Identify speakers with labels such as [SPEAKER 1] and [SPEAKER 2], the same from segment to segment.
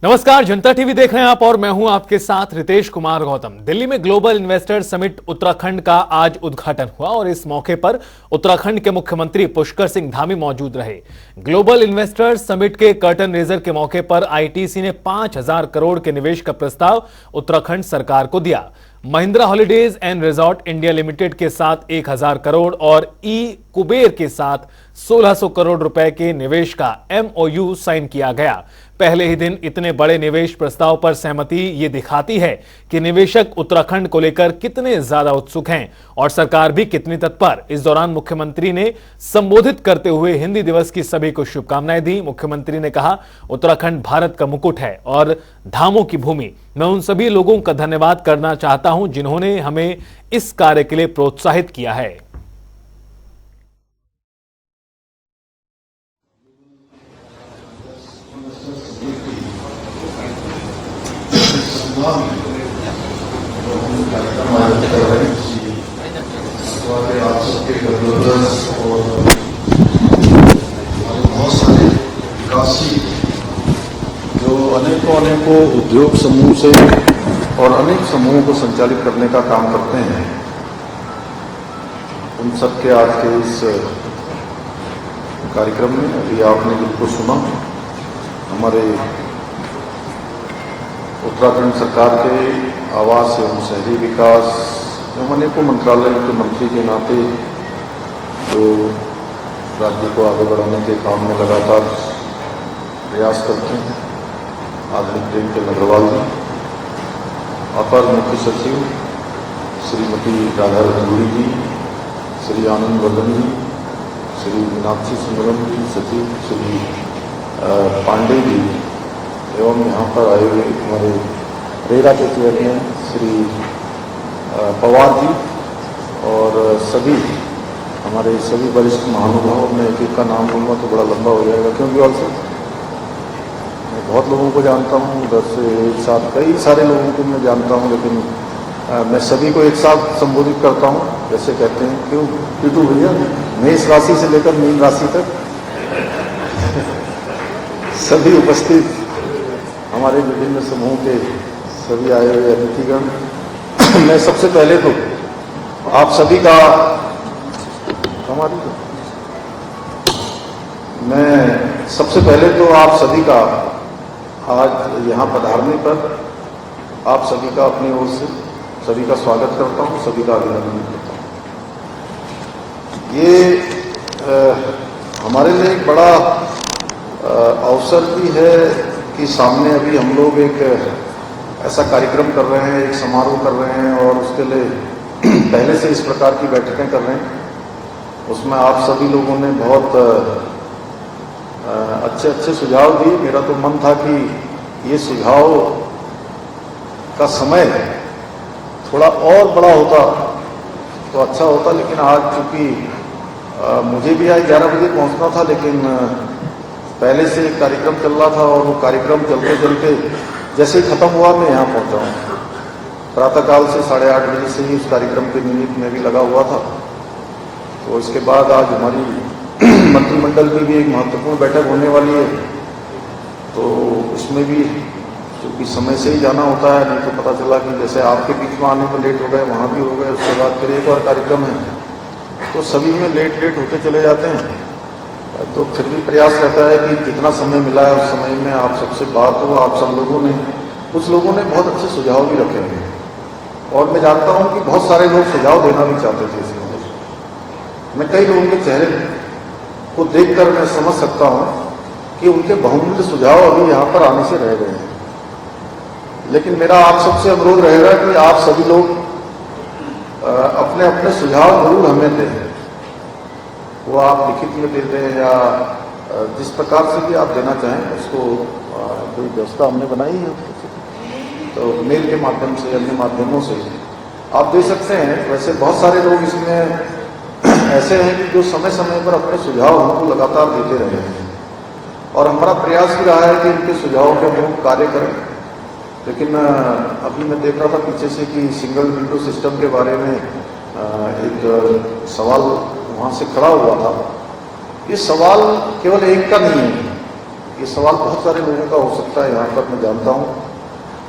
[SPEAKER 1] नमस्कार, जनता टीवी देख रहे हैं आप और मैं हूं आपके साथ रितेश कुमार गौतम। दिल्ली में ग्लोबल इन्वेस्टर समिट उत्तराखंड का आज उद्घाटन हुआ और इस मौके पर उत्तराखंड के मुख्यमंत्री पुष्कर सिंह धामी मौजूद रहे। ग्लोबल इन्वेस्टर समिट के कर्टन रेजर के मौके पर आईटीसी ने 5,000 करोड़ के निवेश का प्रस्ताव उत्तराखंड सरकार को दिया। Mahindra holidays and resort India limited के साथ 1,000 करोड़ और ई कुबेर के साथ 1,600 करोड़ रुपए के निवेश का एमओयू साइन किया गया। पहले ही दिन इतने बड़े निवेश प्रस्ताव पर सहमति ये दिखाती है कि निवेशक उत्तराखंड को लेकर कितने ज्यादा उत्सुक हैं और सरकार भी कितनी तत्पर। इस दौरान मुख्यमंत्री ने संबोधित करते हुए हिंदी दिवस की सभी को शुभकामनाएं दी। मुख्यमंत्री ने कहा, उत्तराखंड भारत का मुकुट है और धामों की भूमि। मैं उन सभी लोगों का धन्यवाद करना चाहता हूं जिन्होंने हमें इस कार्य के लिए प्रोत्साहित किया है।
[SPEAKER 2] बहुत सारे विकासी जो अनेकों उद्योग समूह से और अनेक समूहों को संचालित करने का काम करते हैं, उन सबके आज के इस कार्यक्रम में अभी आपने जिनको सुना, हमारे उत्तराखंड सरकार के आवास एवं शहरी विकास एवं अनेकों मंत्रालयों के मंत्री के नाते जो राज्य को आगे बढ़ाने के काम में लगातार प्रयास करते हैं, आदरणीय प्रेमचंद अग्रवाल जी, अपर मुख्य सचिव श्रीमती राधा रतूड़ी जी, श्री आनंद वर्धन जी, श्री मीनाक्षी सुंदरम जी, सचिव श्री पांडे जी, एवं यहाँ पर आए हुए हमारे रेरा के चेयरमैन श्री पवार जी और सभी हमारे सभी वरिष्ठ महानुभाव। मैं एक का नाम लूँगा तो बड़ा लंबा हो जाएगा, क्योंकि ऑल्सो मैं बहुत लोगों को जानता हूँ, उधर से एक साथ कई सारे लोगों को मैं जानता हूँ, लेकिन मैं सभी को एक साथ संबोधित करता हूँ। जैसे कहते हैं, क्यों टीटू भैया, मेष राशि से लेकर मीन राशि तक सभी उपस्थित हमारे विभिन्न समूह के सभी आए हुए अतिथिगण, मैं सबसे पहले तो आप सभी का आप सभी का आज यहाँ पधारने पर आप सभी का अपनी ओर से सभी का स्वागत करता हूँ, सभी का अभिनंदन करता हूँ। ये हमारे लिए एक बड़ा अवसर भी है कि सामने अभी हम लोग एक ऐसा कार्यक्रम कर रहे हैं, एक समारोह कर रहे हैं और उसके लिए पहले से इस प्रकार की बैठकें कर रहे हैं। उसमें आप सभी लोगों ने बहुत अच्छे सुझाव दिए। मेरा तो मन था कि ये सुझाव का समय थोड़ा और बड़ा होता तो अच्छा होता, लेकिन आज चूँकि मुझे भी आज 11 बजे पहुँचना था, लेकिन पहले से एक कार्यक्रम चल रहा था और वो कार्यक्रम चलते चलते जैसे ही खत्म हुआ मैं यहाँ पहुँचा हूँ। प्रातःकाल से 8:30 बजे से ही उस कार्यक्रम के निमित्त में भी लगा हुआ था। तो इसके बाद आज हमारी मंत्रिमंडल की भी एक महत्वपूर्ण बैठक होने वाली है, तो उसमें भी क्योंकि समय से ही जाना होता है, नहीं तो पता चला कि जैसे आपके बीच में आने में लेट हो गए, वहाँ भी हो गए, उसके बाद फिर एक और कार्यक्रम है, तो सभी में लेट होते चले जाते हैं। तो फिर भी प्रयास रहता है कि जितना समय मिला है उस समय में आप सबसे बात हो। आप सब लोगों ने, कुछ लोगों ने बहुत अच्छे सुझाव भी रखे हैं और मैं जानता हूँ कि बहुत सारे लोग सुझाव देना भी चाहते थे इसमें। मैं कई लोगों के चेहरे को देखकर मैं समझ सकता हूँ कि उनके बहुमूल्य सुझाव अभी यहाँ पर आने से रह गए हैं। लेकिन मेरा आप सबसे अनुरोध रहेगा कि आप सभी लोग अपने अपने सुझाव जरूर हमें दें। वो आप लिखित में दे दें या जिस प्रकार से भी आप देना चाहें, उसको कोई व्यवस्था हमने बनाई है, तो मेल के माध्यम से, अन्य माध्यमों से आप दे सकते हैं। वैसे बहुत सारे लोग इसमें ऐसे हैं कि जो समय समय पर अपने सुझाव हमको लगातार देते रहे हैं और हमारा प्रयास भी रहा है कि इनके सुझावों के अनुरूप कार्य करें। लेकिन अभी मैं देख रहा था पीछे से कि सिंगल विंडो सिस्टम के बारे में एक सवाल वहाँ से खड़ा हुआ था। ये सवाल केवल एक का नहीं है, ये सवाल बहुत सारे लोगों का हो सकता है यहाँ पर, मैं जानता हूँ।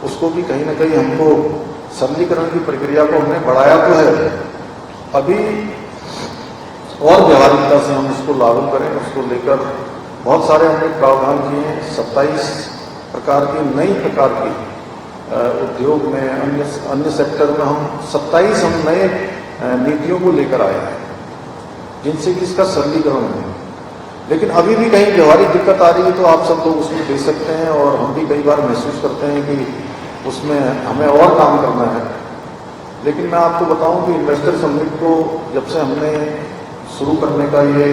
[SPEAKER 2] उसको भी कहीं ना कहीं हमको सरलीकरण की प्रक्रिया को हमने बढ़ाया तो है, अभी और व्यावहारिकता से हम इसको लागू करें, उसको लेकर बहुत सारे हमने प्रावधान किए हैं। 27 प्रकार की नई प्रकार की उद्योग में, अन्य सेक्टर में हम 27 नए नीतियों को लेकर आए हैं, जिनसे कि इसका सरलीकरण है। लेकिन अभी भी कहीं व्यवहारिक दिक्कत आ रही है तो आप सब लोग उसमें दे सकते हैं, और हम भी कई बार महसूस करते हैं कि उसमें हमें और काम करना है। लेकिन मैं आपको बताऊं कि इन्वेस्टर समिट को जब से हमने शुरू करने का ये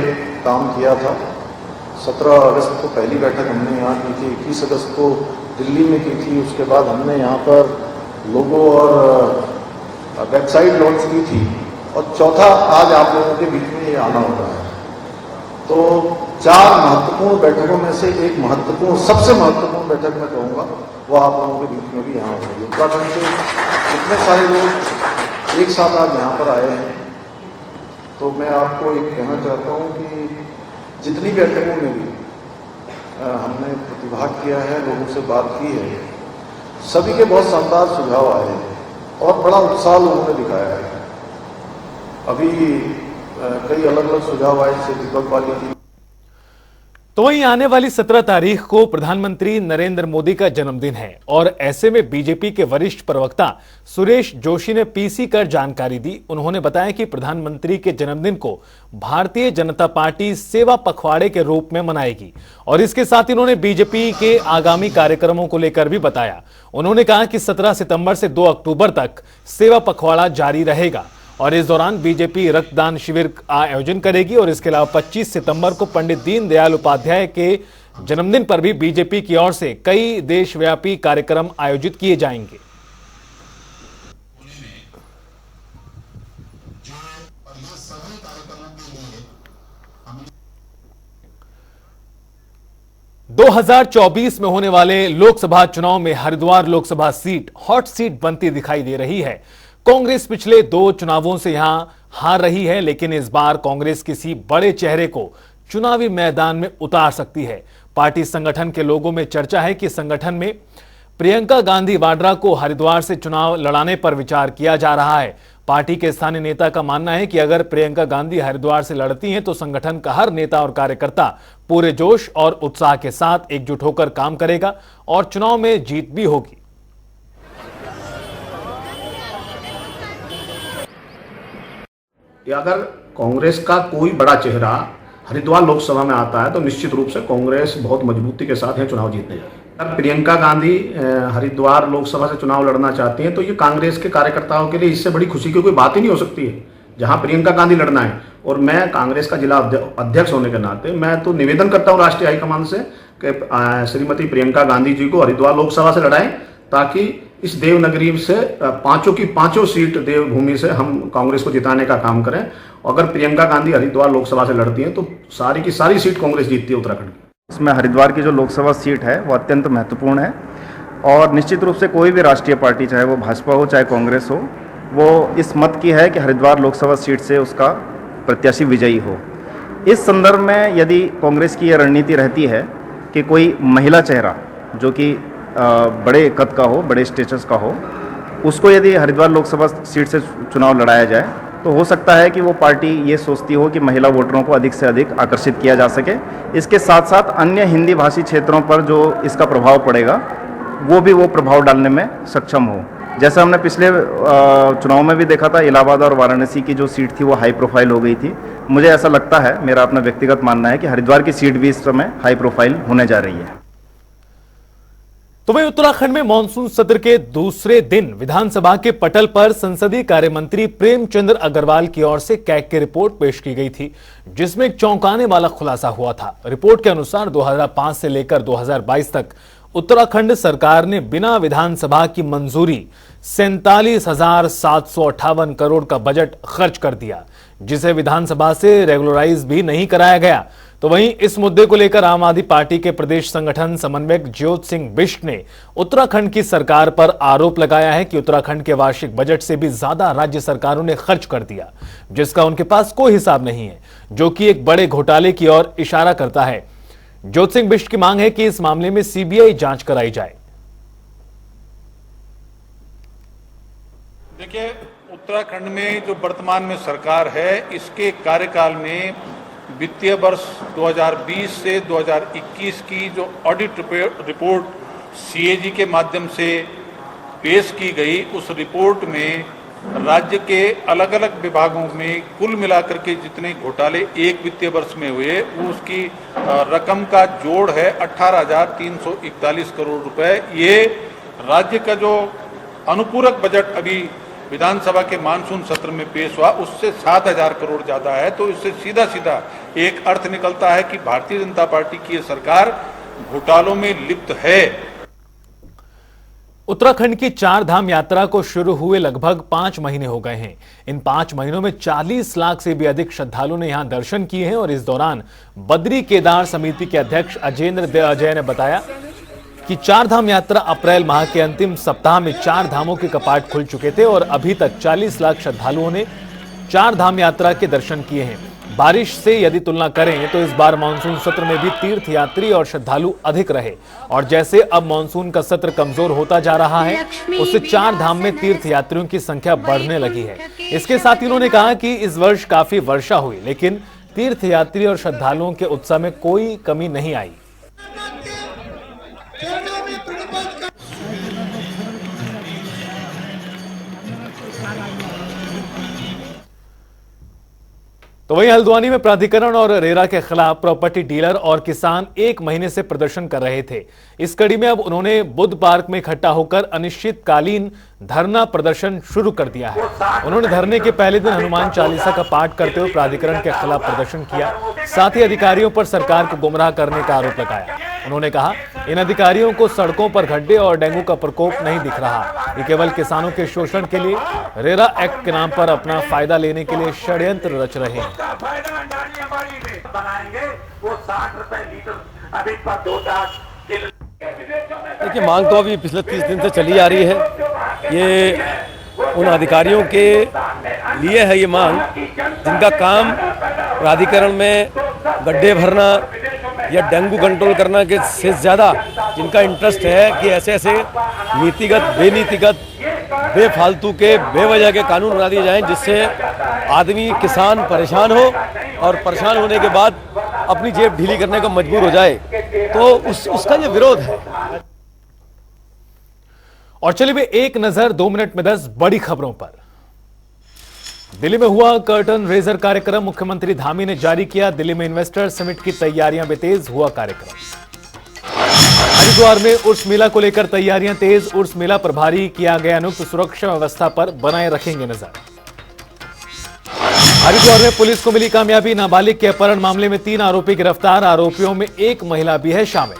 [SPEAKER 2] काम किया था, 17 अगस्त को पहली बैठक हमने यहाँ की थी, 21 अगस्त को दिल्ली में की थी, उसके बाद हमने यहाँ पर लोगो और वेबसाइट लॉन्च की थी, और चौथा आज आप लोगों के बीच में ये आना होता है। तो 4 महत्वपूर्ण बैठकों में से एक महत्वपूर्ण, सबसे महत्वपूर्ण बैठक मैं कहूँगा वो आप लोगों के बीच में भी यहाँ होगी। उत्तराखंड से इतने सारे लोग एक साथ आज यहाँ पर आए हैं, तो मैं आपको एक कहना चाहता हूँ कि जितनी बैठकों में भी हमने प्रतिभाग किया है, लोगों से बात की है, सभी के बहुत शानदार सुझाव आए हैं और बड़ा उत्साह लोगों ने दिखाया है। अभी कई अलग अलग सुझाव आए, जैसे दीपक वाली थी।
[SPEAKER 1] तो वहीं आने वाली 17 तारीख को प्रधानमंत्री नरेंद्र मोदी का जन्मदिन है, और ऐसे में बीजेपी के वरिष्ठ प्रवक्ता सुरेश जोशी ने पीसी कर जानकारी दी। उन्होंने बताया कि प्रधानमंत्री के जन्मदिन को भारतीय जनता पार्टी सेवा पखवाड़े के रूप में मनाएगी, और इसके साथ ही उन्होंने बीजेपी के आगामी कार्यक्रमों को लेकर भी बताया। उन्होंने कहा कि 17 सितंबर से 2 अक्टूबर तक सेवा पखवाड़ा जारी रहेगा, और इस दौरान बीजेपी रक्तदान शिविर का आयोजन करेगी, और इसके अलावा 25 सितंबर को पंडित दीनदयाल उपाध्याय के जन्मदिन पर भी बीजेपी की ओर से कई देशव्यापी कार्यक्रम आयोजित किए जाएंगे। दो 2024 में होने वाले लोकसभा चुनाव में Haridwar Lok Sabha seat hot seat बनती दिखाई दे रही है। कांग्रेस पिछले 2 चुनावों से यहां हार रही है, लेकिन इस बार कांग्रेस किसी बड़े चेहरे को चुनावी मैदान में उतार सकती है। पार्टी संगठन के लोगों में चर्चा है कि संगठन में प्रियंका गांधी वाड्रा को हरिद्वार से चुनाव लड़ाने पर विचार किया जा रहा है। पार्टी के स्थानीय नेता का मानना है कि अगर प्रियंका गांधी हरिद्वार से लड़ती हैं तो संगठन का हर नेता और कार्यकर्ता पूरे जोश और उत्साह के साथ एकजुट होकर काम करेगा और चुनाव में जीत भी होगी।
[SPEAKER 3] अगर कांग्रेस का कोई बड़ा चेहरा हरिद्वार लोकसभा में आता है तो निश्चित रूप से कांग्रेस बहुत मजबूती के साथ है चुनाव जीतने जाएगी। अगर प्रियंका गांधी हरिद्वार लोकसभा से चुनाव लड़ना चाहती हैं तो ये कांग्रेस के कार्यकर्ताओं के लिए इससे बड़ी खुशी की कोई बात ही नहीं हो सकती है, जहां प्रियंका गांधी लड़ना है। और मैं कांग्रेस का जिला अध्यक्ष होने के नाते मैं तो निवेदन करता हूं राष्ट्रीय हाईकमान से कि श्रीमती प्रियंका गांधी जी को हरिद्वार लोकसभा से लड़ाएं, ताकि इस देवनगरी से 5 की 5 सीट देवभूमि से हम कांग्रेस को जिताने का काम करें। अगर प्रियंका गांधी हरिद्वार लोकसभा से लड़ती हैं तो सारी की सारी सीट कांग्रेस जीतती है उत्तराखंड की।
[SPEAKER 4] इसमें हरिद्वार की जो लोकसभा सीट है वो अत्यंत महत्वपूर्ण है, और निश्चित रूप से कोई भी राष्ट्रीय पार्टी, चाहे वो भाजपा हो चाहे कांग्रेस हो, वो इस मत की है कि हरिद्वार लोकसभा सीट से उसका प्रत्याशी विजयी हो। इस संदर्भ में यदि कांग्रेस की यह रणनीति रहती है कि कोई महिला चेहरा जो कि बड़े कद का हो, बड़े स्टेटस का हो, उसको यदि हरिद्वार लोकसभा सीट से चुनाव लड़ाया जाए तो हो सकता है कि वो पार्टी ये सोचती हो कि महिला वोटरों को अधिक से अधिक आकर्षित किया जा सके। इसके साथ साथ अन्य हिंदी भाषी क्षेत्रों पर जो इसका प्रभाव पड़ेगा वो भी वो प्रभाव डालने में सक्षम हो। जैसा हमने पिछले चुनाव में भी देखा था, इलाहाबाद और वाराणसी की जो सीट थी वो हाई प्रोफाइल हो गई थी। मुझे ऐसा लगता है, मेरा अपना व्यक्तिगत मानना है कि हरिद्वार की सीट भी इस समय हाई प्रोफाइल होने जा रही है।
[SPEAKER 1] तो वहीं उत्तराखंड में मानसून सत्र के दूसरे दिन विधानसभा के पटल पर संसदीय कार्य मंत्री प्रेमचंद्र अग्रवाल की ओर से कैग की रिपोर्ट पेश की गई थी, जिसमें एक चौंकाने वाला खुलासा हुआ था। रिपोर्ट के अनुसार 2005 से लेकर 2022 तक उत्तराखंड सरकार ने बिना विधानसभा की मंजूरी 47,758 करोड़ का बजट खर्च कर दिया, जिसे विधानसभा से रेगुलराइज भी नहीं कराया गया। तो वहीं इस मुद्दे को लेकर आम आदमी पार्टी के प्रदेश संगठन समन्वयक ज्योत सिंह बिष्ट ने उत्तराखंड की सरकार पर आरोप लगाया है कि उत्तराखंड के वार्षिक बजट से भी ज्यादा राज्य सरकारों ने खर्च कर दिया, जिसका उनके पास कोई हिसाब नहीं है, जो कि एक बड़े घोटाले की ओर इशारा करता है। ज्योति सिंह बिष्ट की मांग है कि इस मामले में सीबीआई जांच कराई जाए।
[SPEAKER 5] देखिए, उत्तराखंड में जो वर्तमान में सरकार है, इसके कार्यकाल में वित्तीय वर्ष 2020 से 2021 की जो ऑडिट रिपोर्ट सीएजी के माध्यम से पेश की गई, उस रिपोर्ट में राज्य के अलग अलग विभागों में कुल मिलाकर के जितने घोटाले एक वित्तीय वर्ष में हुए, वो उसकी रकम का जोड़ है 18,341 करोड़ रुपए। ये राज्य का जो अनुपूरक बजट अभी विधानसभा के मानसून सत्र में पेश हुआ, उससे 7,000 करोड़ ज्यादा है। तो इससे सीधा सीधा एक अर्थ निकलता है कि भारतीय जनता पार्टी की ये सरकार घोटालों में लिप्त है।
[SPEAKER 1] उत्तराखंड की 4 धाम यात्रा को शुरू हुए लगभग 5 महीने हो गए हैं। इन 5 महीनों में 40 लाख से भी अधिक श्रद्धालुओं ने यहां दर्शन किए हैं और इस दौरान बद्री केदार समिति के अध्यक्ष अजेंद्र अजय ने बताया कि 4 धाम यात्रा अप्रैल माह के अंतिम सप्ताह में 4 धामों के कपाट खुल चुके थे और अभी तक 40 लाख श्रद्धालुओं ने 4 धाम यात्रा के दर्शन किए हैं। बारिश से यदि तुलना करें तो इस बार मानसून सत्र में भी तीर्थयात्री और श्रद्धालु अधिक रहे और जैसे अब मानसून का सत्र कमजोर होता जा रहा है, उससे 4 धाम में तीर्थयात्रियों की संख्या बढ़ने लगी है। इसके साथ ही उन्होंने कहा कि इस वर्ष काफी वर्षा हुई, लेकिन तीर्थयात्री और श्रद्धालुओं के उत्साह में कोई कमी नहीं आई। तो वहीं हल्द्वानी में प्राधिकरण और रेरा के खिलाफ प्रॉपर्टी डीलर और किसान 1 महीने से प्रदर्शन कर रहे थे। इस कड़ी में अब उन्होंने बुद्ध पार्क में इकट्ठा होकर अनिश्चितकालीन धरना प्रदर्शन शुरू कर दिया है। उन्होंने धरने के पहले दिन हनुमान चालीसा का पाठ करते हुए प्राधिकरण के खिलाफ प्रदर्शन किया, साथ ही अधिकारियों पर सरकार को गुमराह करने का आरोप लगाया। उन्होंने कहा, इन अधिकारियों को सड़कों पर गड्ढे और डेंगू का प्रकोप नहीं दिख रहा, ये केवल किसानों के शोषण के लिए रेरा एक्ट के नाम पर अपना फायदा लेने के लिए षड्यंत्र रच रहे हैं।
[SPEAKER 6] देखिए, मांग तो अभी पिछले 30 दिन से चली आ रही है। ये उन अधिकारियों के लिए है ये मांग जिनका काम प्राधिकरण में गड्ढे भरना या डेंगू कंट्रोल करना के से ज़्यादा जिनका इंटरेस्ट है कि ऐसे ऐसे नीतिगत बेनीतिगत बेफालतू के बेवजह के कानून बना दिए जाएं जिससे आदमी किसान परेशान हो और परेशान होने के बाद अपनी जेब ढीली करने को मजबूर हो जाए, तो उसका ये विरोध है।
[SPEAKER 1] और चलिए एक नजर 2 मिनट में 10 बड़ी खबरों पर। दिल्ली में हुआ कर्टन रेजर कार्यक्रम, मुख्यमंत्री धामी ने जारी किया दिल्ली में इन्वेस्टर समिट की तैयारियां बेतेज, हुआ कार्यक्रम। हरिद्वार में उर्स मेला को लेकर तैयारियां तेज, उर्स मेला प्रभारी किया गया नियुक्त, सुरक्षा व्यवस्था पर बनाए रखेंगे नजर। हरिद्वार में पुलिस को मिली कामयाबी, नाबालिग के अपहरण मामले में 3 आरोपी गिरफ्तार, आरोपियों में 1 महिला भी है शामिल।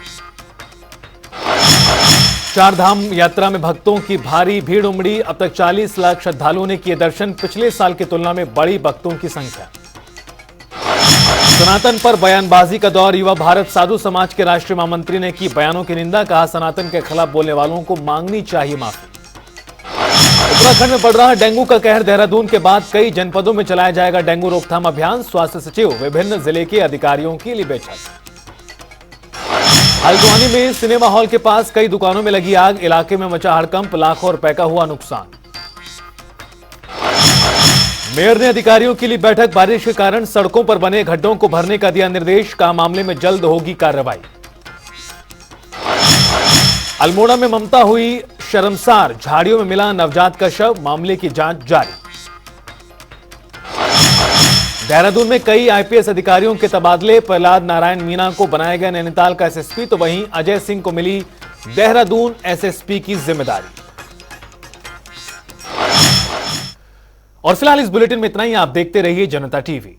[SPEAKER 1] 4 धाम यात्रा में भक्तों की भारी भीड़ उमड़ी, अब तक 40 लाख श्रद्धालुओं ने किए दर्शन, पिछले साल की तुलना में बढ़ी भक्तों की संख्या। सनातन पर बयानबाजी का दौर, युवा भारत साधु समाज के राष्ट्रीय महामंत्री ने की बयानों की निंदा, कहा सनातन के खिलाफ बोलने वालों को मांगनी चाहिए माफी। उत्तराखंड में बढ़ रहा डेंगू का कहर, देहरादून के बाद कई जनपदों में चलाया जाएगा डेंगू रोकथाम अभियान, स्वास्थ्य सचिव विभिन्न जिले के अधिकारियों की ली बैठक। हल्द्वानी में सिनेमा हॉल के पास कई दुकानों में लगी आग, इलाके में मचा हड़कंप, लाखों रुपए का हुआ नुकसान। मेयर ने अधिकारियों के लिए बैठक, बारिश के कारण सड़कों पर बने गड्ढों को भरने का दिया निर्देश, कहा मामले में जल्द होगी कार्रवाई। अल्मोड़ा में ममता हुई शर्मसार, झाड़ियों में मिला नवजात का शव, मामले की जांच जारी। देहरादून में कई आईपीएस अधिकारियों के तबादले, प्रहलाद नारायण मीणा को बनाया गया नैनीताल का एसएसपी, तो वहीं अजय सिंह को मिली देहरादून एसएसपी की जिम्मेदारी। और फिलहाल इस बुलेटिन में इतना ही, आप देखते रहिए जनता टीवी।